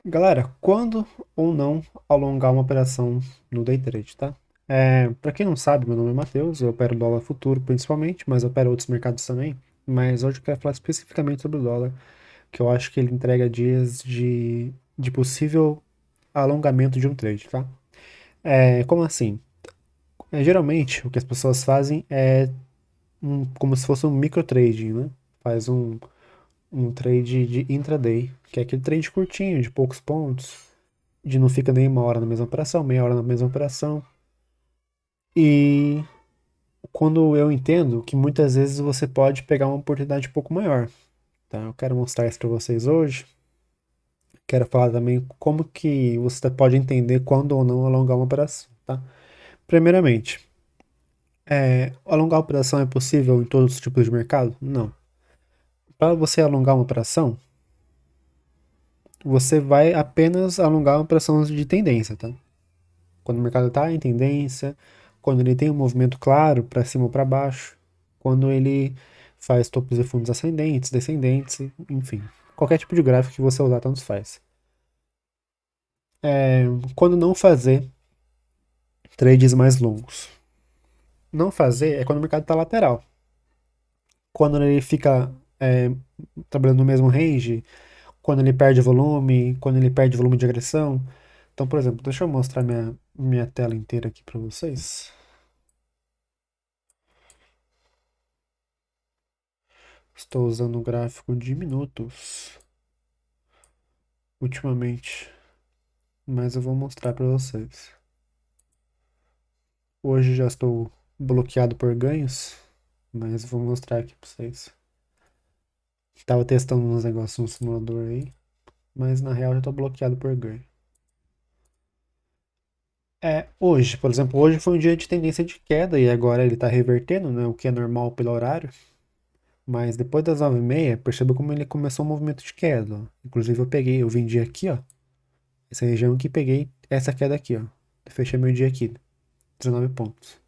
Galera, quando ou não alongar uma operação no day trade, tá? Para quem não sabe, meu nome é Matheus, eu opero dólar futuro principalmente, mas eu opero outros mercados também. Mas hoje eu quero falar especificamente sobre o dólar, que eu acho que ele entrega dias de possível alongamento de um trade, tá? Como assim? Geralmente o que as pessoas fazem é como se fosse um micro trading, né? Faz um trade de intraday, que é aquele trade curtinho, de poucos pontos, de não fica nem uma hora na mesma operação, meia hora na mesma operação. E quando eu entendo que muitas vezes você pode pegar uma oportunidade um pouco maior, tá? Eu quero mostrar isso para vocês hoje. Quero falar também como que você pode entender quando ou não alongar uma operação, tá? Primeiramente, alongar a operação é possível em todos os tipos de mercado? Não. Para você alongar uma operação, você vai apenas alongar uma operação de tendência, tá? Quando o mercado está em tendência, quando ele tem um movimento claro para cima ou para baixo, quando ele faz topos e fundos ascendentes, descendentes, enfim. Qualquer tipo de gráfico que você usar, tanto faz. Quando não fazer trades mais longos. Não fazer é quando o mercado está lateral. Quando ele fica trabalhando no mesmo range, quando ele perde volume, quando ele perde volume de agressão. Então, por exemplo, deixa eu mostrar minha tela inteira aqui para vocês. Estou usando o gráfico de minutos ultimamente, mas eu vou mostrar para vocês. Hoje já estou bloqueado por ganhos, mas vou mostrar aqui para vocês. Tava testando uns negócios no simulador aí, mas na real já estou bloqueado por ganho. Hoje, por exemplo, hoje foi um dia de tendência de queda e agora ele está revertendo, né, o que é normal pelo horário. Mas depois das 9h30, perceba como ele começou um movimento de queda. Ó. Inclusive eu vendi aqui, ó. Essa região aqui, peguei essa queda aqui, ó. Fechei meu dia aqui, 19 pontos.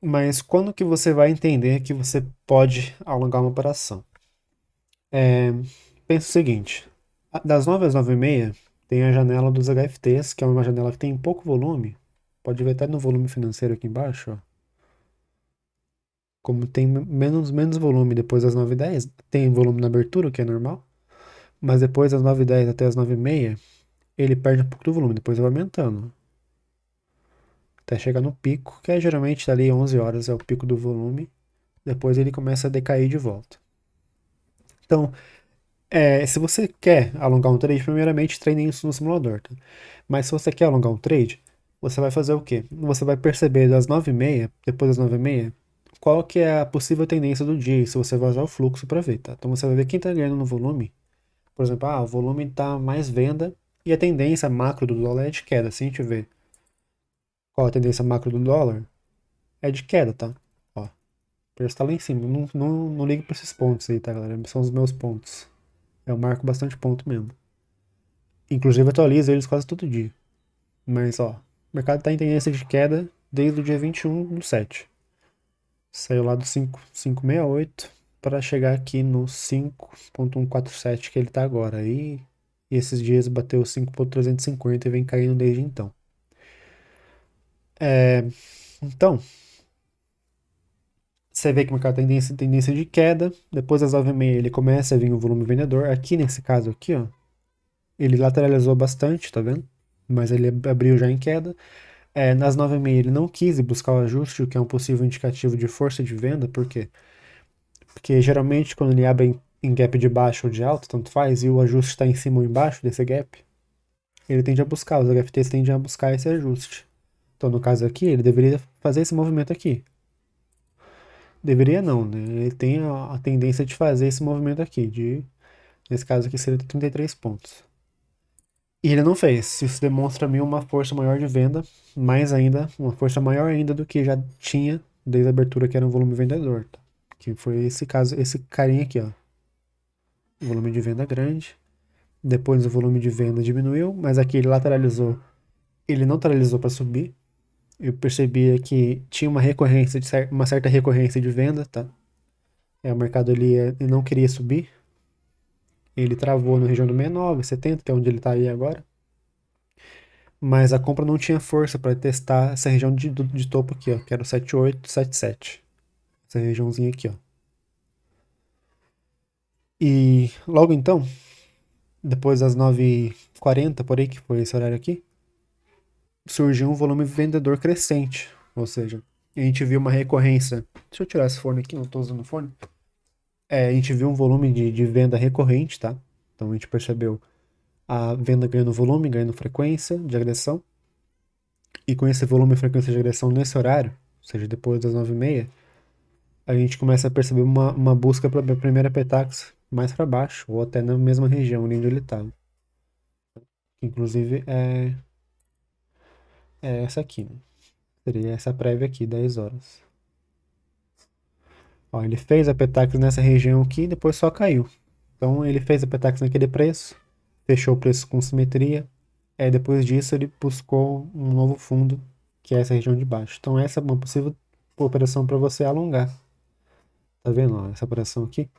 Mas quando que você vai entender que você pode alongar uma operação? Pensa o seguinte, das 9 às 9h30 tem a janela dos HFTs, que é uma janela que tem pouco volume. Pode ver até no volume financeiro aqui embaixo, ó. Como tem menos volume depois das 9h10, tem volume na abertura, o que é normal. Mas depois das 9h10 até as 9h30, ele perde um pouco do volume, depois vai aumentando. Até chegar no pico, que é geralmente ali 11 horas é o pico do volume. Depois ele começa a decair de volta. Então, se você quer alongar um trade, primeiramente treine isso no simulador. Tá? Mas se você quer alongar um trade, você vai fazer o quê? Você vai perceber das 9h30, depois das 9h30, qual que é a possível tendência do dia, e se você vai usar o fluxo para ver, tá? Então você vai ver quem está ganhando no volume. Por exemplo, o volume está mais venda e a tendência macro do dólar é de queda. Se a gente ver qual a tendência macro do dólar, é de queda, tá? Ó, o preço tá lá em cima. Não ligo pra esses pontos aí, tá, galera? São os meus pontos. Eu marco bastante ponto mesmo. Inclusive atualizo eles quase todo dia. Mas, ó, o mercado tá em tendência de queda desde o dia 21 do 7. Saiu lá do 5,568 para chegar aqui no 5,147 que ele tá agora. E esses dias bateu 5,350 e vem caindo desde então. Então, você vê que o mercado tem tendência de queda. Depois das 9h30 ele começa a vir o volume vendedor. Aqui nesse caso aqui, ó, ele lateralizou bastante, tá vendo? Mas ele abriu já em queda. Nas 9h30 ele não quis buscar o ajuste, o que é um possível indicativo de força de venda. Por quê? Porque geralmente quando ele abre em gap de baixo ou de alto, tanto faz, e o ajuste está em cima ou embaixo desse gap, ele tende a buscar, os HFTs tendem a buscar esse ajuste. Então no caso aqui, ele deveria fazer esse movimento aqui. Deveria não, né? Ele tem a tendência de fazer esse movimento aqui, nesse caso aqui seria 33 pontos. E ele não fez. Isso demonstra a mim uma força maior de venda, mais ainda, uma força maior ainda do que já tinha desde a abertura, que era um volume vendedor. Tá? Que foi esse caso, esse carinha aqui, ó. Volume de venda grande. Depois o volume de venda diminuiu, mas aqui ele lateralizou. Ele não lateralizou para subir. Eu percebia que tinha uma recorrência, uma certa recorrência de venda, tá? O mercado ele não queria subir, Ele travou na região do 69, 70, que é onde ele está aí agora. Mas a compra não tinha força para testar essa região de topo aqui, ó, que era o 78, 77. Essa regiãozinha aqui, ó. E logo então, depois das 9h40, por aí, que foi esse horário aqui, surgiu um volume vendedor crescente. Ou seja, a gente viu uma recorrência. Deixa eu tirar esse fone aqui, não estou usando fone. A gente viu um volume de venda recorrente, tá? Então a gente percebeu a venda ganhando volume, ganhando frequência de agressão. E com esse volume e frequência de agressão nesse horário, ou seja, depois das 9h30, a gente começa a perceber uma busca para a primeira Petax mais para baixo, ou até na mesma região onde ele estava. Inclusive é essa aqui, né? Seria essa prévia aqui, 10 horas. Ó, ele fez a Petax nessa região aqui e depois só caiu. Então ele fez a Petax naquele preço, fechou o preço com simetria. Aí depois disso ele buscou um novo fundo, que é essa região de baixo. Então essa é uma possível operação para você alongar. Tá vendo, ó, essa operação aqui?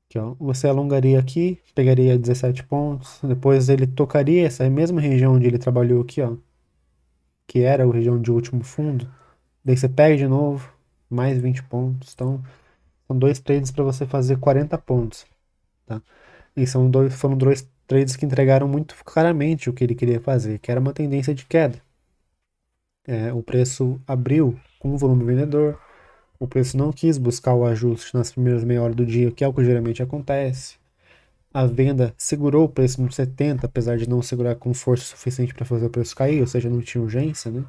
Aqui, ó. Você alongaria aqui, pegaria 17 pontos, depois ele tocaria essa mesma região onde ele trabalhou aqui, ó, que era a região de último fundo. Daí você pega de novo, mais 20 pontos. Então, são dois trades para você fazer 40 pontos, tá? E foram dois trades que entregaram muito claramente o que ele queria fazer, que era uma tendência de queda. O preço abriu com o volume vendedor, o preço não quis buscar o ajuste nas primeiras meia hora do dia, que é o que geralmente acontece. A venda segurou o preço no 70, apesar de não segurar com força suficiente para fazer o preço cair, ou seja, não tinha urgência, né?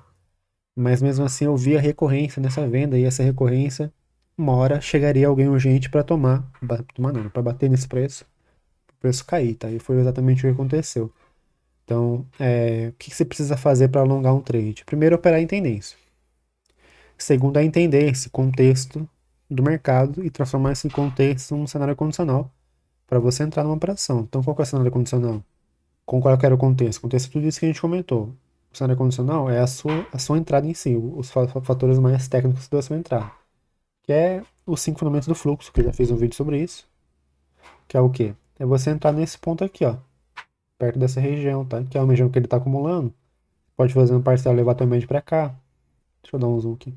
Mas mesmo assim eu vi a recorrência nessa venda, e essa recorrência, uma hora chegaria alguém urgente para tomar não, para bater nesse preço, o preço cair, tá? E foi exatamente o que aconteceu. Então, o que você precisa fazer para alongar um trade? Primeiro, operar em tendência. Segundo, é entender esse contexto do mercado e transformar esse contexto num cenário condicional para você entrar numa operação. Então, qual que é o cenário condicional? Com qual que era o contexto? O contexto é tudo isso que a gente comentou. O cenário condicional é a sua entrada em si, os fatores mais técnicos da sua entrada. Que é os 5 fundamentos do fluxo, que eu já fiz um vídeo sobre isso. Que é o quê? É você entrar nesse ponto aqui, ó. Perto dessa região, tá? Que é uma região que ele está acumulando. Pode fazer uma parcela, levar tua média para cá. Deixa eu dar um zoom aqui.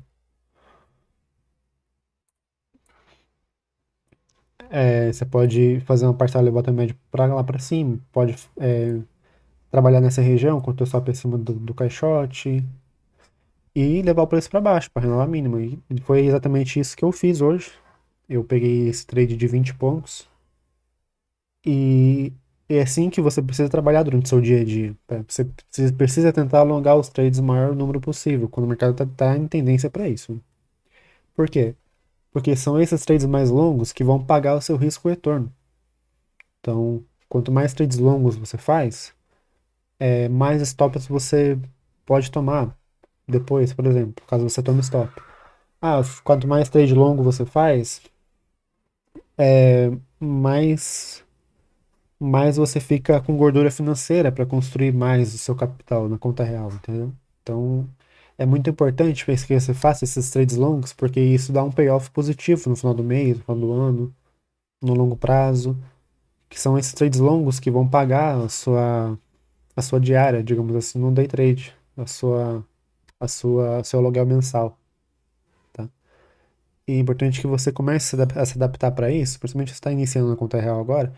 Você pode fazer uma parcela, levar tua média para lá para cima. Pode trabalhar nessa região com o teu stop acima do caixote e levar o preço para baixo, para renovar a mínima. E foi exatamente isso que eu fiz hoje. Eu peguei esse trade de 20 pontos e é assim que você precisa trabalhar durante o seu dia a dia. Você precisa tentar alongar os trades o maior número possível, quando o mercado está em tendência para isso. Por quê? Porque são esses trades mais longos que vão pagar o seu risco-retorno. Então, quanto mais trades longos você faz, mais stops você pode tomar depois, por exemplo, caso você tome stop. Quanto mais trade longo você faz, mais, mais você fica com gordura financeira para construir mais o seu capital na conta real, entendeu? Então, é muito importante que você faça esses trades longos, porque isso dá um payoff positivo no final do mês, no final do ano, no longo prazo, que são esses trades longos que vão pagar a sua diária, digamos assim, no day trade, seu aluguel mensal, tá? E é importante que você comece a se adaptar para isso, principalmente se está iniciando na conta real agora.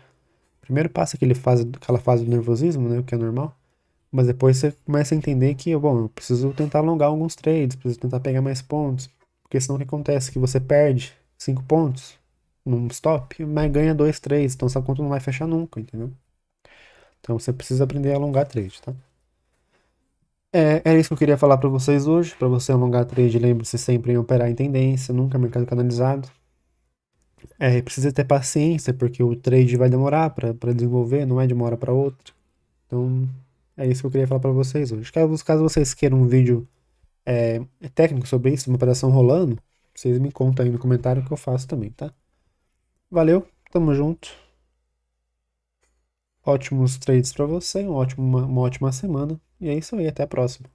Primeiro passa aquela fase do nervosismo, né, o que é normal, mas depois você começa a entender que, bom, eu preciso tentar alongar alguns trades, preciso tentar pegar mais pontos, porque senão o que acontece? Que você perde 5 pontos num stop, mas ganha 2, 3, então essa conta não vai fechar nunca, entendeu? Então você precisa aprender a alongar trade, tá? Era isso que eu queria falar para vocês hoje. Para você alongar trade, lembre-se sempre em operar em tendência, nunca mercado canalizado. Precisa ter paciência, porque o trade vai demorar para desenvolver, não é de uma hora para outra. Então, é isso que eu queria falar para vocês hoje. Caso vocês queiram um vídeo técnico sobre isso, uma operação rolando, vocês me contam aí no comentário que eu faço também, tá? Valeu, tamo junto. Ótimos trades para você, uma ótima semana. E é isso aí, até a próxima.